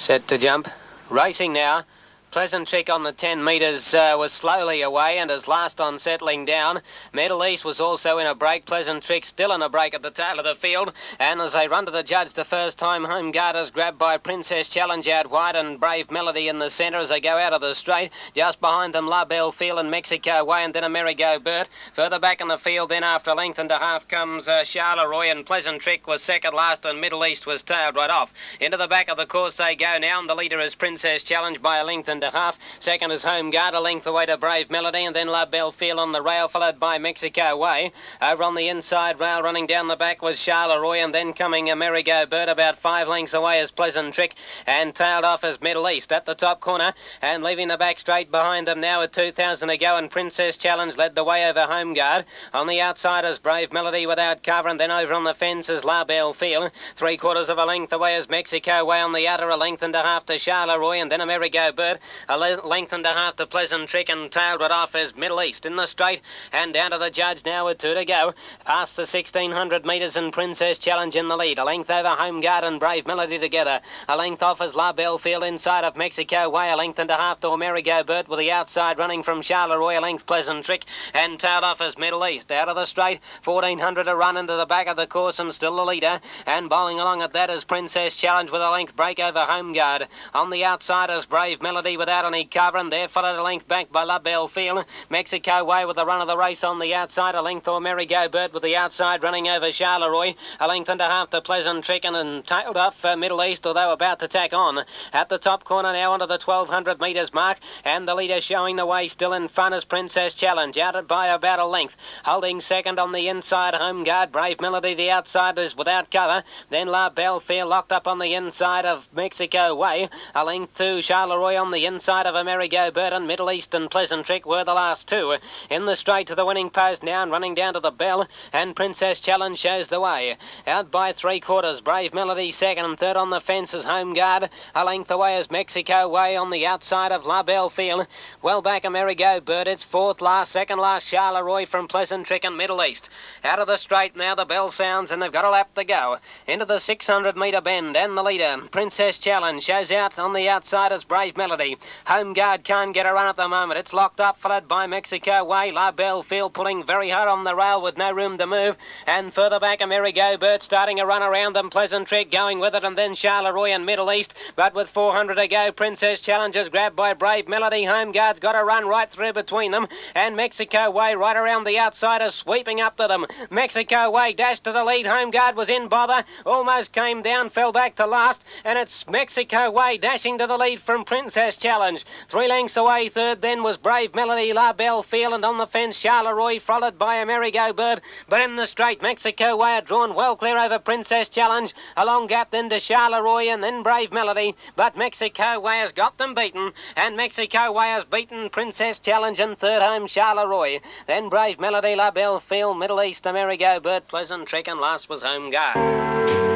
Set to jump. Racing now. Pleasant Trick on the 10 metres was slowly away and is last on settling down. Middle East was also in a break. Pleasant Trick still in a break at the tail of the field. And as they run to the judge the first time, Home Guard is grabbed by Princess Challenge out wide and Brave Melody in the centre as they go out of the straight. Just behind them, La Belle Field and Mexico Way, and then Amerigo Bert. Further back in the field, then after a length and a half comes Charleroi, and Pleasant Trick was second last and Middle East was tailed right off. Into the back of the course they go now, and the leader is Princess Challenge by a length and a half. Second is Home Guard, a length away to Brave Melody, and then La Belle Field on the rail, followed by Mexico Way. Over on the inside rail, running down the back was Charleroi, and then coming Amerigo Bert about 5 lengths away as Pleasant Trick, and tailed off as Middle East at the top corner, and leaving the back straight behind them now with 2,000 to go, and Princess Challenge led the way over Home Guard. On the outside is Brave Melody without cover, and then over on the fence is La Belle Field. 3/4 of a length away is Mexico Way on the outer, a length and a half to Charleroi, and then Amerigo Bert, a length and a half to Pleasant Trick, and tailed it off as Middle East in the straight, and down to the judge now with 2 to go. Past the 1,600 metres and Princess Challenge in the lead. A length over Home Guard and Brave Melody together. A length off is La Belle Field inside of Mexico Way. A length and a half to Amerigo Bert with the outside running from Charleroi. A length Pleasant Trick, and tailed off as Middle East. Out of the straight, 1,400 to run into the back of the course and still the leader. And bowling along at that is Princess Challenge with a length break over Home Guard. On the outside is Brave Melody without any cover, and there followed a length back by La Belle Field. Mexico Way with the run of the race on the outside. A length to Amerigo Bert with the outside running over Charleroi. A length and a half to Pleasant Trick, and tailed off Middle East, although about to tack on. At the top corner now onto the 1,200 metres mark, and the leader showing the way still in front is Princess Challenge, out by about a length. Holding second on the inside, Home Guard. Brave Melody the outside is without cover. Then La Belle Field locked up on the inside of Mexico Way. A length to Charleroi on the inside of Amerigo Bert, and Middle East and Pleasant Trick were the last two. In the straight to the winning post now, and running down to the bell, and Princess Challenge shows the way. Out by 3/4, Brave Melody second, and third on the fence is Home Guard. A length away is Mexico Way on the outside of La Belle Field. Well back Amerigo Bert, it's fourth last, second last Charleroi from Pleasant Trick and Middle East. Out of the straight now, the bell sounds, and they've got a lap to go. Into the 600 metre bend, and the leader, Princess Challenge, shows out on the outside as Brave Melody. Home Guard can't get a run at the moment. It's locked up, followed by Mexico Way. La Belle Field pulling very hard on the rail with no room to move. And further back, Amerigo Bert starting a run around them. Pleasant Trick going with it, and then Charleroi and Middle East. But with 400 to go, Princess Challenge is grabbed by Brave Melody. Home Guard's got a run right through between them. And Mexico Way right around the outsiders, sweeping up to them. Mexico Way dashed to the lead. Home Guard was in bother. Almost came down, fell back to last. And it's Mexico Way dashing to the lead from Princess Challenge. 3 lengths away, third then was Brave Melody, La Belle Field, and on the fence Charleroi, followed by Amerigo Bert. But in the straight, Mexico Way are drawn well clear over Princess Challenge. A long gap then to Charleroi and then Brave Melody. But Mexico Way has got them beaten, and Mexico Way has beaten Princess Challenge, and third home Charleroi. Then Brave Melody, La Belle Field, Middle East, Amerigo Bert, Pleasant Trick, and last was Home Guard.